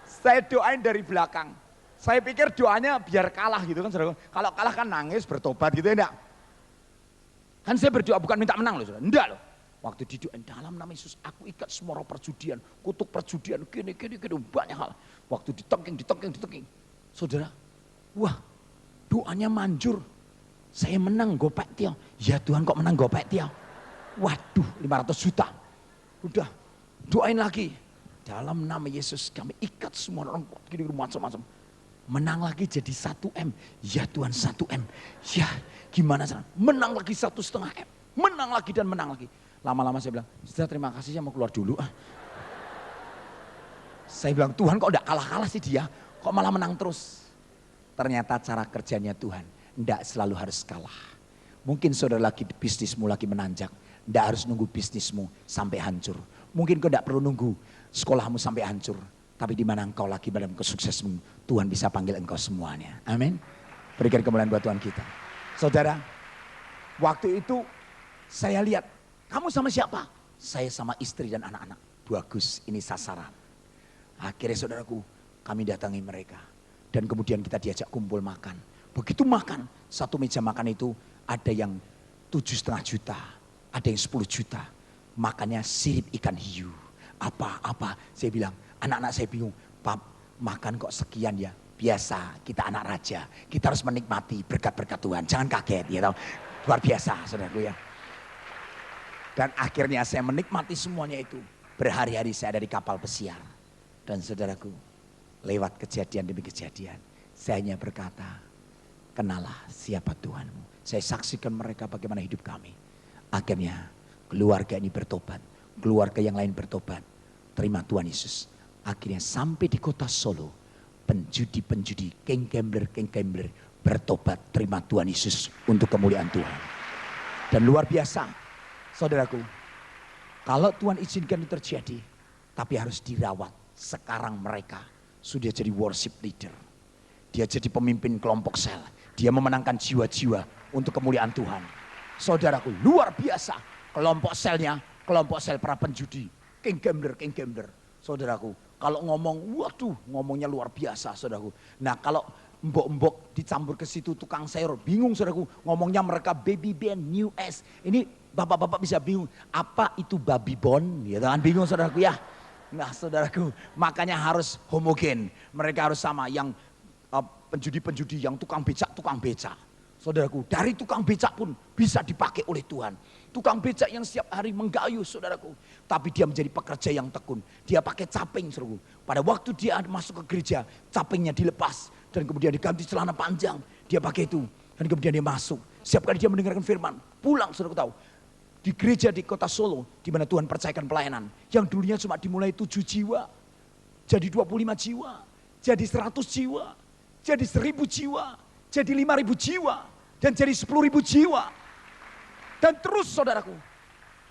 Saya doain dari belakang. Saya pikir doanya biar kalah gitu kan saudara. Kalau kalah kan nangis bertobat gitu ya enggak. Kan saya berdoa bukan minta menang loh saudara. Enggak loh. Waktu didoain dalam nama Yesus aku ikat semua roh perjudian. Kutuk perjudian gini banyak hal. Waktu ditengking. Saudara. Wah doanya manjur. Saya menang gopek tiao. Ya Tuhan kok menang gopek tiao. Waduh 500 juta. Udah doain lagi. Dalam nama Yesus kami ikat semua orang gini macam-macam. Menang lagi jadi 1M. Ya Tuhan 1M. Ya gimana cara? Menang lagi 1,5 M. Menang lagi dan menang lagi. Lama-lama saya bilang, saudara terima kasih saya mau keluar dulu. Saya bilang Tuhan kok udah kalah-kalah sih dia. Kok malah menang terus. Ternyata cara kerjanya Tuhan. Tidak selalu harus kalah. Mungkin saudara lagi bisnismu lagi menanjak. Tidak harus nunggu bisnismu sampai hancur. Mungkin kau tidak perlu nunggu sekolahmu sampai hancur. Tapi di mana engkau lagi dalam kesuksesmu. Tuhan bisa panggil engkau semuanya. Amin. Berikan kemuliaan buat Tuhan kita. Saudara, waktu itu saya lihat. Kamu sama siapa? Saya sama istri dan anak-anak. Bagus, ini sasaran. Akhirnya saudaraku, kami datangi mereka. Dan kemudian kita diajak kumpul makan. Begitu makan, satu meja makan itu ada yang 7,5 juta. Ada yang 10 juta. Makannya sirip ikan hiu. Apa-apa. Saya bilang, anak-anak saya bingung. Pap, makan kok sekian ya? Biasa, kita anak raja. Kita harus menikmati berkat-berkat Tuhan. Jangan kaget, ya tahu. Luar biasa, saudaraku ya. Dan akhirnya saya menikmati semuanya itu. Berhari-hari saya ada di kapal pesiar. Dan saudaraku, lewat kejadian demi kejadian. Saya hanya berkata, kenalah siapa Tuhanmu. Saya saksikan mereka bagaimana hidup kami. Akhirnya keluarga ini bertobat. Keluarga yang lain bertobat. Terima Tuhan Yesus. Akhirnya sampai di kota Solo. Penjudi-penjudi, geng-gambler bertobat. Terima Tuhan Yesus untuk kemuliaan Tuhan. Dan luar biasa. Saudaraku, kalau Tuhan izinkan itu terjadi, tapi harus dirawat. Sekarang mereka sudah jadi worship leader. Dia jadi pemimpin kelompok sel. Dia memenangkan jiwa-jiwa untuk kemuliaan Tuhan. Saudaraku, luar biasa. Kelompok selnya, kelompok sel para penjudi. King gambler. Saudaraku, kalau ngomong, waduh ngomongnya luar biasa saudaraku. Nah kalau mbok-mbok dicampur ke situ tukang sayur, bingung saudaraku. Ngomongnya mereka baby band, new S. Ini Bapak-bapak bisa bingung, apa itu Babybon? Ya kan bingung saudaraku ya. Nah saudaraku, makanya harus homogen. Mereka harus sama, yang penjudi-penjudi, yang tukang becak. Saudaraku, dari tukang becak pun bisa dipakai oleh Tuhan. Tukang becak yang setiap hari menggayuh saudaraku. Tapi dia menjadi pekerja yang tekun. Dia pakai caping saudaraku. Pada waktu dia masuk ke gereja, capingnya dilepas. Dan kemudian diganti celana panjang. Dia pakai itu. Dan kemudian dia masuk. Setiap kali dia mendengarkan firman, pulang saudaraku tahu. Di gereja di kota Solo, di mana Tuhan percayakan pelayanan. Yang dulunya cuma dimulai 7 jiwa. Jadi 25 jiwa. Jadi 100 jiwa. Jadi 1000 jiwa. Jadi 5000 jiwa. Dan jadi 10.000 jiwa. Dan terus saudaraku.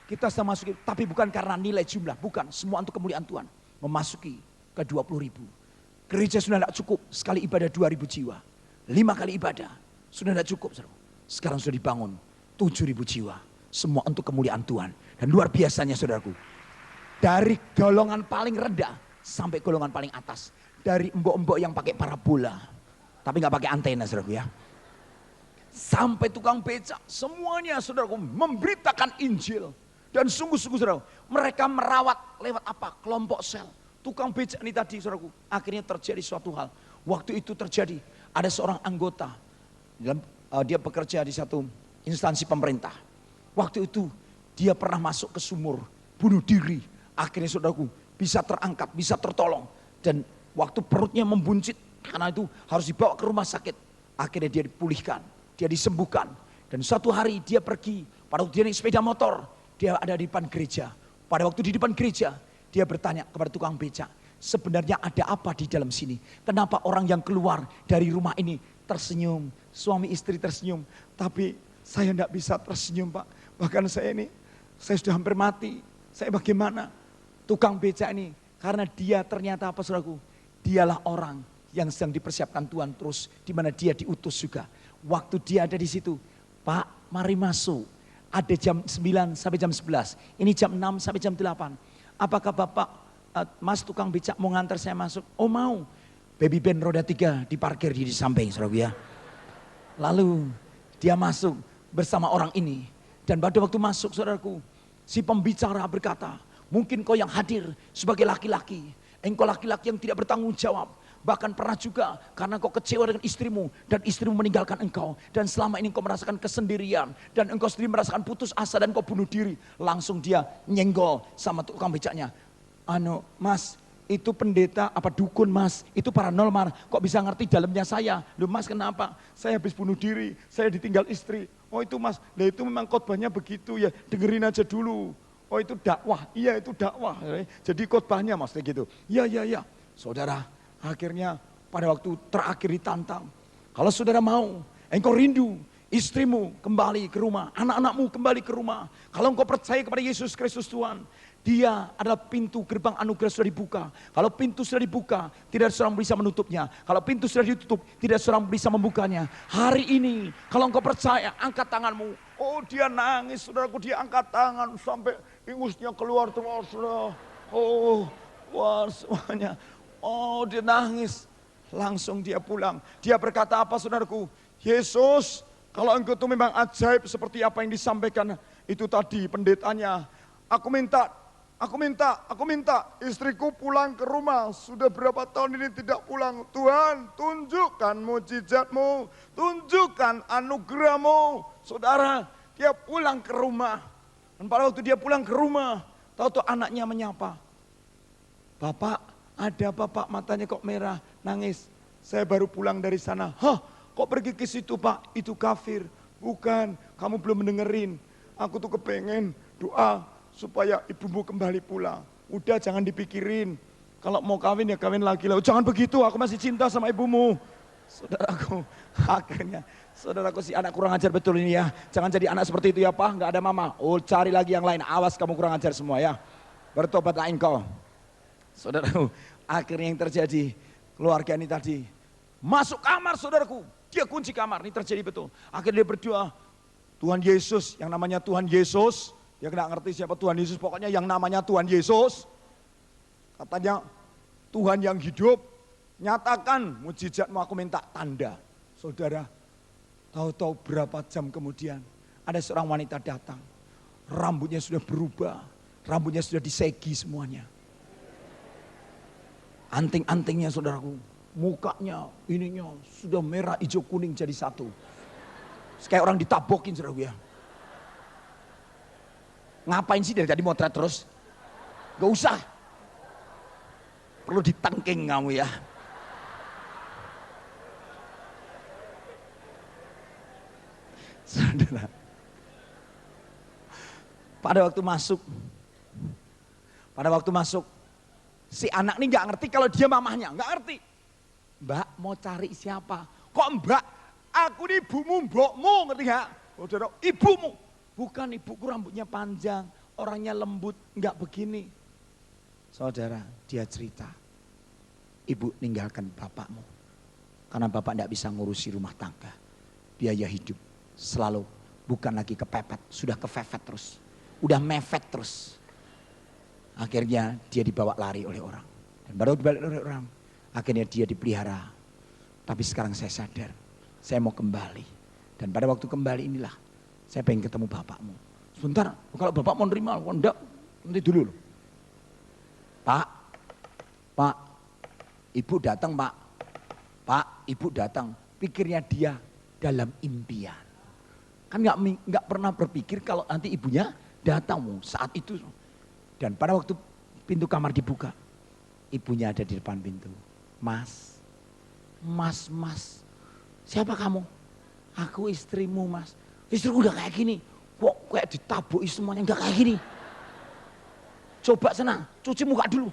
Kita sudah masuki, tapi bukan karena nilai jumlah. Bukan, semua untuk kemuliaan Tuhan. Memasuki ke 20.000. Gereja sudah tidak cukup, sekali ibadah 2.000 jiwa. 5 kali ibadah, sudah tidak cukup. Saudaraku. Sekarang sudah dibangun 7.000 jiwa. Semua untuk kemuliaan Tuhan. Dan luar biasanya saudaraku. Dari golongan paling rendah sampai golongan paling atas. Dari embok-embok yang pakai parabola. Tapi nggak pakai antena saudaraku ya. Sampai tukang becak. Semuanya saudaraku memberitakan Injil. Dan sungguh-sungguh saudaraku. Mereka merawat lewat apa? Kelompok sel. Tukang becak ini tadi saudaraku. Akhirnya terjadi suatu hal. Waktu itu terjadi. Ada seorang anggota. Dia bekerja di satu instansi pemerintah. Waktu itu dia pernah masuk ke sumur, bunuh diri. Akhirnya saudaraku bisa terangkat, bisa tertolong. Dan waktu perutnya membuncit, karena itu harus dibawa ke rumah sakit. Akhirnya dia dipulihkan, dia disembuhkan. Dan suatu hari dia pergi, pada waktu dia naik sepeda motor, dia ada di depan gereja. Pada waktu di depan gereja, dia bertanya kepada tukang becak, sebenarnya ada apa di dalam sini? Kenapa orang yang keluar dari rumah ini tersenyum, suami istri tersenyum, tapi saya tidak bisa tersenyum Pak. Bahkan saya sudah hampir mati. Saya bagaimana? Tukang becak ini, karena dia ternyata apa saudaraku? Dialah orang yang sedang dipersiapkan Tuhan terus, di mana dia diutus juga. Waktu dia ada di situ, Pak mari masuk. Ada jam 9 sampai jam 11. Ini jam 6 sampai jam 8. Apakah Bapak, Mas tukang becak mau ngantar saya masuk? Oh mau. Babybon roda 3 diparkir di samping saudaraku ya. Lalu dia masuk bersama orang ini. Dan pada waktu masuk saudaraku, si pembicara berkata, mungkin kau yang hadir sebagai laki-laki, engkau laki-laki yang tidak bertanggung jawab. Bahkan pernah juga karena kau kecewa dengan istrimu dan istrimu meninggalkan engkau. Dan selama ini engkau merasakan kesendirian dan engkau sendiri merasakan putus asa dan kau bunuh diri. Langsung dia nyenggol sama tukang becaknya. Mas, itu pendeta apa dukun Mas, itu paranormal, kok bisa ngerti dalamnya saya? Loh Mas kenapa? Saya habis bunuh diri, saya ditinggal istri. Oh itu Mas, lah itu memang khotbahnya begitu ya, dengerin aja dulu. Oh itu dakwah, iya itu dakwah. Jadi khotbahnya Mas kayak gitu. Ya. Saudara, akhirnya pada waktu terakhir ditantang. Kalau saudara mau, engkau rindu istrimu kembali ke rumah, anak-anakmu kembali ke rumah. Kalau engkau percaya kepada Yesus Kristus Tuhan, Dia adalah pintu gerbang anugerah sudah dibuka. Kalau pintu sudah dibuka, tidak ada seorang bisa menutupnya. Kalau pintu sudah ditutup, tidak ada seorang bisa membukanya. Hari ini, kalau engkau percaya, angkat tanganmu. Oh dia nangis, saudaraku, dia angkat tangan sampai ingusnya keluar terus. Oh, wah semuanya. Oh dia nangis. Langsung dia pulang. Dia berkata apa saudaraku? Yesus, kalau engkau itu memang ajaib seperti apa yang disampaikan itu tadi pendetanya. Aku minta istriku pulang ke rumah. Sudah berapa tahun ini tidak pulang. Tuhan, tunjukkan mujizatmu, tunjukkan anugerahmu. Saudara, dia pulang ke rumah. Dan pada waktu dia pulang ke rumah, tahu-tahu anaknya menyapa. Bapak, ada Bapak, matanya kok merah, nangis. Saya baru pulang dari sana. Hah, kok pergi ke situ Pak? Itu kafir. Bukan, kamu belum mendengerin. Aku tuh kepengen doa supaya ibumu kembali pulang. Udah jangan dipikirin. Kalau mau kawin ya kawin lagi lah. Jangan begitu, aku masih cinta sama ibumu. Saudaraku, akhirnya saudaraku si anak kurang ajar betul ini ya. Jangan jadi anak seperti itu ya Pak, nggak ada mama. Oh cari lagi yang lain, awas kamu kurang ajar semua ya. Bertobatlah engkau. Saudaraku, akhirnya yang terjadi, keluarga ini tadi masuk kamar saudaraku. Dia kunci kamar, ini terjadi betul. Akhirnya dia berdoa, Tuhan Yesus, yang namanya Tuhan Yesus. Dia nggak ngerti siapa Tuhan Yesus, pokoknya yang namanya Tuhan Yesus. Katanya, Tuhan yang hidup, nyatakan mujizatmu, aku minta tanda. Saudara, tahu-tahu berapa jam kemudian, ada seorang wanita datang. Rambutnya sudah berubah. Rambutnya sudah disegi semuanya. Anting-antingnya saudaraku. Mukanya, ininya sudah merah, hijau, kuning jadi satu. Kayak orang ditabokin saudaraku ya. Ngapain sih dari tadi motret terus? Gak usah. Perlu ditengking kamu ya. Saudara. Pada waktu masuk, si anak ini gak ngerti kalau dia mamahnya, gak ngerti. Mbak mau cari siapa? Kok mbak? Aku ini ibumu, mbokmu, ngerti gak? Saudara, ibumu. Bukan, ibuku rambutnya panjang, orangnya lembut, gak begini. Saudara, dia cerita. Ibu ninggalkan bapakmu. Karena bapak gak bisa ngurusi rumah tangga. Biaya hidup selalu bukan lagi kepepet, sudah kefefet terus. Udah mefet terus. Akhirnya dia dibawa lari oleh orang. Dan baru dibalik oleh orang. Akhirnya dia dipelihara. Tapi sekarang saya sadar. Saya mau kembali. Dan pada waktu kembali inilah. Saya pengen ketemu bapakmu. Sebentar. Kalau bapak mau nerima. Enggak. Nanti dulu. Pak. Pak. Ibu datang pak. Pak. Ibu datang. Pikirnya dia dalam impian. Kan nggak pernah berpikir kalau nanti ibunya datang saat itu. Dan pada waktu pintu kamar dibuka, ibunya ada di depan pintu. Mas, siapa kamu? Aku istrimu mas. Istriku gak kayak gini. Kok kayak ditabuki semuanya, gak kayak gini. Coba sana, cuci muka dulu.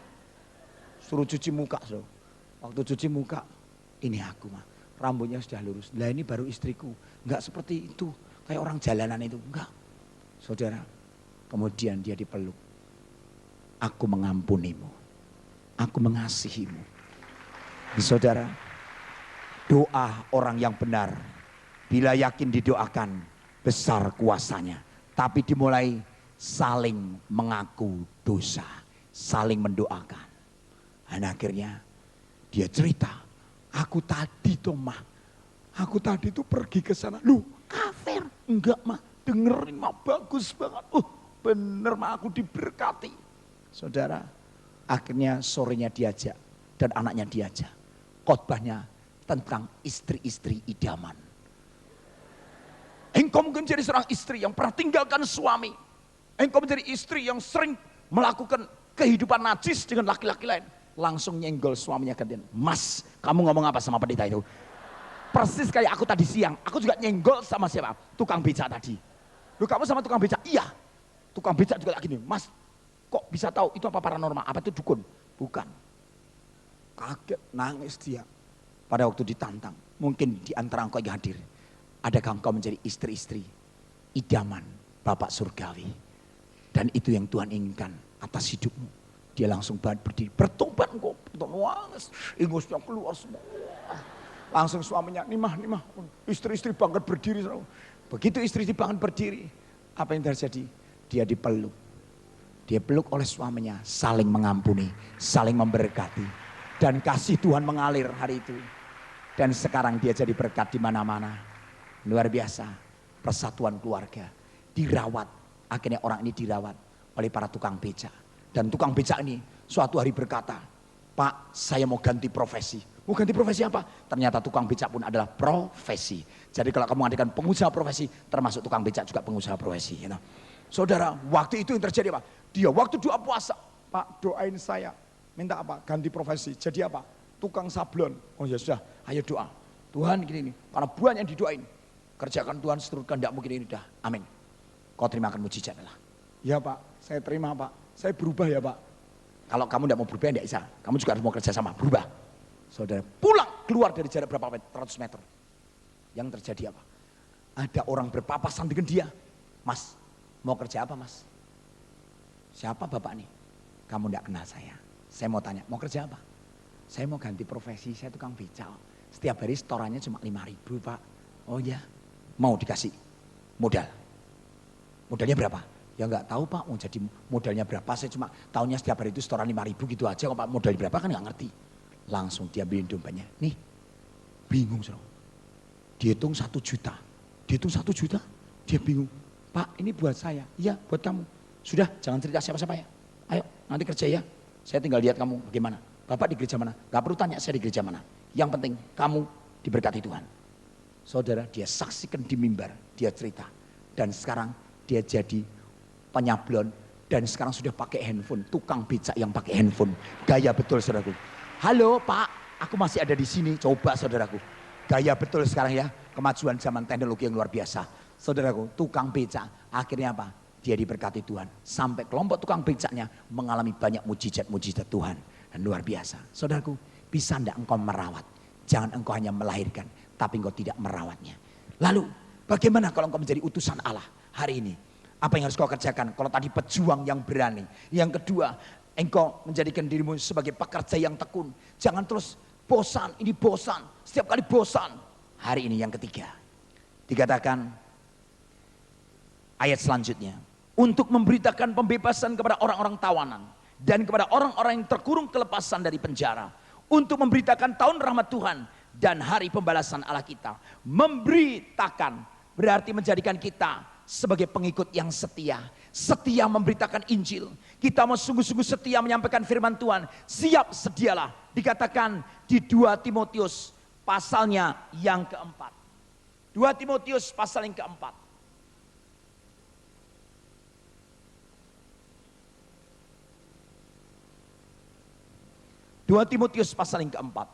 Suruh cuci muka. So. Waktu cuci muka, ini aku mah. Rambutnya sudah lurus. Lah ini baru istriku. Gak seperti itu, kayak orang jalanan itu. Enggak. Saudara, kemudian dia dipeluk. Aku mengampunimu. Aku mengasihimu. Saudara, doa orang yang benar. Bila yakin didoakan, besar kuasanya. Tapi dimulai saling mengaku dosa. Saling mendoakan. Dan akhirnya dia cerita. Aku tadi tuh mah. Aku tadi tuh pergi ke sana. Lu kafir. Enggak mah. Dengerin mah bagus banget. Bener mah aku diberkati. Saudara, akhirnya sorenya diajak dan anaknya diajak. Khotbahnya tentang istri-istri idaman. Engkau mungkin jadi seorang istri yang pernah tinggalkan suami. Engkau menjadi istri yang sering melakukan kehidupan najis dengan laki-laki lain. Langsung nyenggol suaminya gantian. Mas, kamu ngomong apa sama pendeta itu? Persis kayak aku tadi siang. Aku juga nyenggol sama siapa? Tukang becak tadi. Lu kamu sama tukang becak? Iya. Tukang becak juga lagi nih. Mas, kok bisa tahu itu apa paranormal? Apa itu dukun? Bukan. Kaget, nangis dia. Pada waktu ditantang, mungkin di antara engkau yang hadir, adakah engkau menjadi istri-istri idaman Bapak Surgawi? Dan itu yang Tuhan inginkan atas hidupmu. Dia langsung berdiri, bertobat engkau, nangis, ingusnya keluar semua. Langsung suaminya, nimah, istri-istri bangkit berdiri. Begitu istri-istri bangkit berdiri, apa yang terjadi? Dia dipeluk. Dia peluk oleh suaminya, saling mengampuni, saling memberkati. Dan kasih Tuhan mengalir hari itu. Dan sekarang dia jadi berkat di mana-mana. Luar biasa, persatuan keluarga. Dirawat, akhirnya orang ini dirawat oleh para tukang becak. Dan tukang becak ini suatu hari berkata, Pak, saya mau ganti profesi. Mau ganti profesi apa? Ternyata tukang becak pun adalah profesi. Jadi kalau kamu mengadakan pengusaha profesi, termasuk tukang becak juga pengusaha profesi. You know? Saudara, waktu itu yang terjadi apa? Dia waktu doa puasa, Pak doain saya. Minta apa? Ganti profesi. Jadi apa? Tukang sablon. Oh ya sudah, ayo doa. Tuhan gini nih, karena buah yang didoain. Kerjakan Tuhan seturut kehendak-Mu gini dah. Amin. Kau terimakan mujizat lah. Ya Pak, saya terima Pak. Saya berubah ya Pak. Kalau kamu tidak mau berubah tidak bisa. Kamu juga harus mau kerja sama, berubah. Saudara, pulang keluar dari jarak berapa ratus meter. Yang terjadi apa? Ada orang berpapasan dengan dia. Mas, mau kerja apa mas? Siapa bapak nih? Kamu tidak kenal saya. Saya mau tanya, mau kerja apa? Saya mau ganti profesi, saya tukang becak. Setiap hari setorannya cuma 5.000 pak. Oh ya, mau dikasih modal. Modalnya berapa? Ya nggak tahu pak, mau jadi modalnya berapa. Saya cuma tahunya setiap hari itu setoran 5.000 gitu aja. Kalau pak modalnya berapa kan nggak ngerti. Langsung dia ambilin dompetnya. Nih, bingung. Dihitung 1 juta. Dihitung 1 juta, dia bingung. Pak ini buat saya, iya buat kamu. Sudah jangan cerita siapa-siapa ya. Ayo nanti kerja ya, saya tinggal lihat kamu bagaimana. Bapak di gereja mana? Gak perlu tanya saya di gereja mana. Yang penting kamu diberkati Tuhan. Saudara, dia saksikan di mimbar, dia cerita. Dan sekarang dia jadi penyablon. Dan sekarang sudah pakai handphone, tukang becak yang pakai handphone. Gaya betul saudaraku. Halo Pak, aku masih ada di sini. Coba saudaraku. Gaya betul sekarang ya, kemajuan zaman teknologi yang luar biasa. Saudaraku, tukang becak. Akhirnya apa? Dia diberkati Tuhan. Sampai kelompok tukang becaknya mengalami banyak mujizat-mujizat Tuhan. Dan luar biasa. Saudaraku, bisa enggak engkau merawat? Jangan engkau hanya melahirkan, tapi engkau tidak merawatnya. Lalu, bagaimana kalau engkau menjadi utusan Allah hari ini? Apa yang harus kau kerjakan? Kalau tadi pejuang yang berani. Yang kedua, engkau menjadikan dirimu sebagai pekerja yang tekun. Jangan terus bosan, ini bosan. Setiap kali bosan. Hari ini yang ketiga. Dikatakan ayat selanjutnya. Untuk memberitakan pembebasan kepada orang-orang tawanan. Dan kepada orang-orang yang terkurung kelepasan dari penjara. Untuk memberitakan tahun rahmat Tuhan. Dan hari pembalasan Allah kita. Memberitakan berarti menjadikan kita sebagai pengikut yang setia. Setia memberitakan Injil. Kita mau sungguh-sungguh setia menyampaikan firman Tuhan. Siap sedialah. Dikatakan di 2 Timotius pasalnya yang keempat. 2 Timotius pasal yang keempat. 2 Timotius pasal yang keempat.